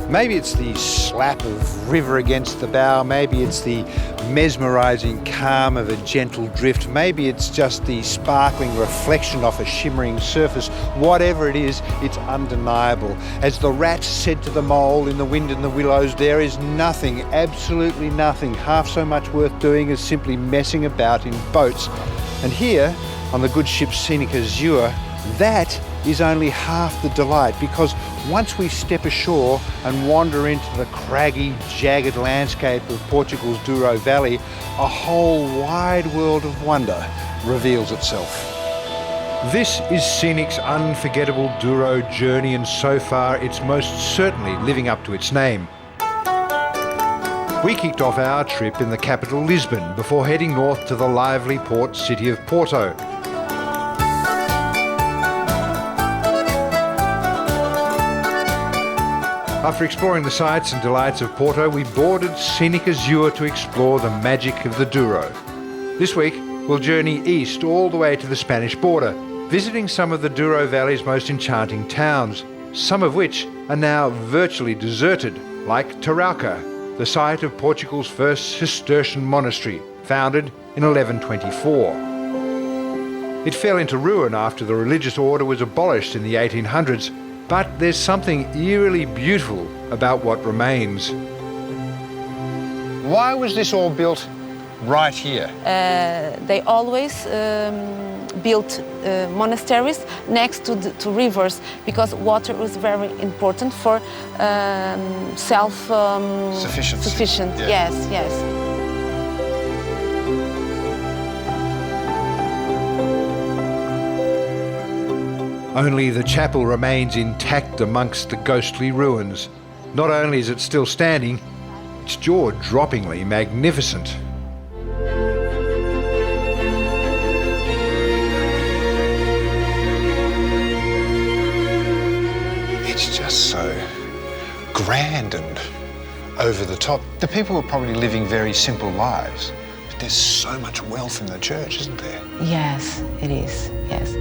Maybe it's the slap of river against the bow, maybe it's the mesmerising calm of a gentle drift, maybe it's just the sparkling reflection off a shimmering surface. Whatever it is, it's undeniable. As the rat said to the mole in The Wind in the Willows, there is nothing, absolutely nothing, half so much worth doing as simply messing about in boats. And here, on the good ship Scenic Azure, that is only half the delight, because once we step ashore and wander into the craggy, jagged landscape of Portugal's Douro Valley, a whole wide world of wonder reveals itself. This is Scenic's unforgettable Douro journey, and so far it's most certainly living up to its name. We kicked off our trip in the capital Lisbon before heading north to the lively port city of Porto. After exploring the sights and delights of Porto, we boarded Scenic Azure to explore the magic of the Douro. This week, we'll journey east all the way to the Spanish border, visiting some of the Douro Valley's most enchanting towns, some of which are now virtually deserted, like Tarouca, the site of Portugal's first Cistercian monastery, founded in 1124. It fell into ruin after the religious order was abolished in the 1800s, but there's something eerily beautiful about what remains. Why was this all built right here? They always built monasteries next to rivers, because water was very important for self-sufficient. Yeah. Yes. Only the chapel remains intact amongst the ghostly ruins. Not only is it still standing, it's jaw-droppingly magnificent. It's just so grand and over the top. The people were probably living very simple lives, but there's so much wealth in the church, isn't there? Yes, it is, yes.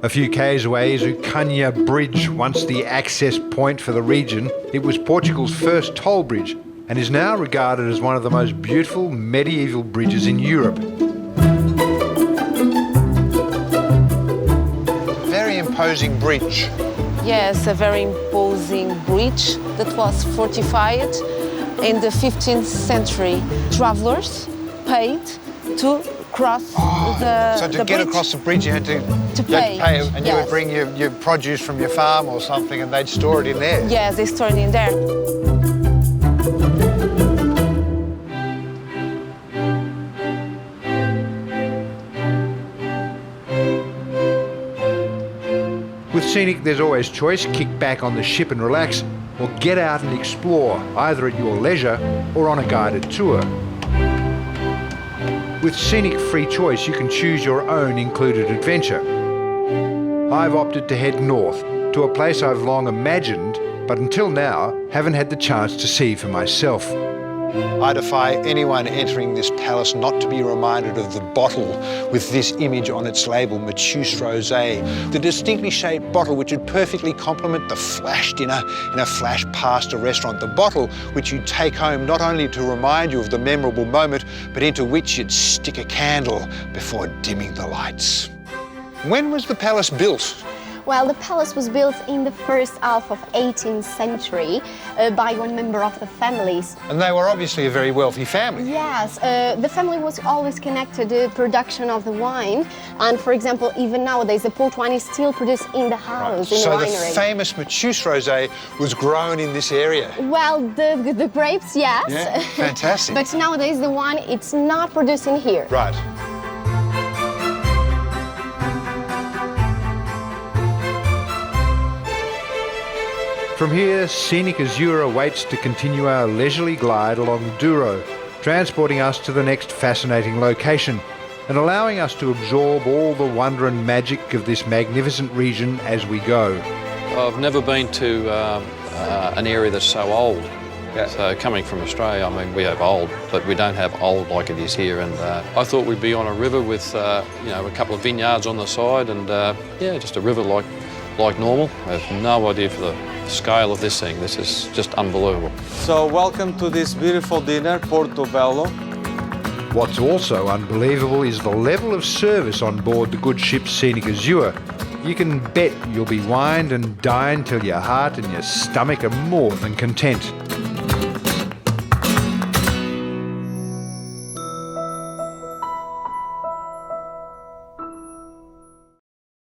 A few k's away is Ucânia Bridge, once the access point for the region. It was Portugal's first toll bridge and is now regarded as one of the most beautiful medieval bridges in Europe. Very imposing bridge. Yes, a very imposing bridge that was fortified in the 15th century. Travelers paid to cross the So to get bridge. across the bridge, you had to pay. and you would bring your produce from your farm or something, and they'd store it in there. Yes, they stored in there. With Scenic, there's always choice: kick back on the ship and relax, or get out and explore, either at your leisure or on a guided tour. With Scenic Free Choice, you can choose your own included adventure. I've opted to head north, to a place I've long imagined, but until now haven't had the chance to see for myself. I defy anyone entering this palace not to be reminded of the bottle with this image on its label, Mateus Rosé, the distinctly shaped bottle which would perfectly complement the flash dinner in a flash pasta restaurant. The bottle which you'd take home not only to remind you of the memorable moment, but into which you'd stick a candle before dimming the lights. When was the palace built? Well, the palace was built in the first half of 18th century by one member of the families. And they were obviously a very wealthy family. Yes, the family was always connected to the production of the wine. And for example, even nowadays, the port wine is still produced in the house, in the winery. So the famous Mateus Rosé was grown in this area? Well, the grapes, yes. Yeah, fantastic. But nowadays, the wine, it's not produced in here. Right. From here, Scenic Azure awaits to continue our leisurely glide along Douro, transporting us to the next fascinating location and allowing us to absorb all the wonder and magic of this magnificent region as we go. I've never been to an area that's so old. Yeah. So coming from Australia, I mean, we have old, but we don't have old like it is here. And I thought we'd be on a river with, you know, a couple of vineyards on the side, and yeah, just a river like like normal. I have no idea for the scale of this thing. This is just unbelievable. So welcome to this beautiful dinner, Portobello. What's also unbelievable is the level of service on board the good ship Scenic Azure. You can bet you'll be wined and dined till your heart and your stomach are more than content.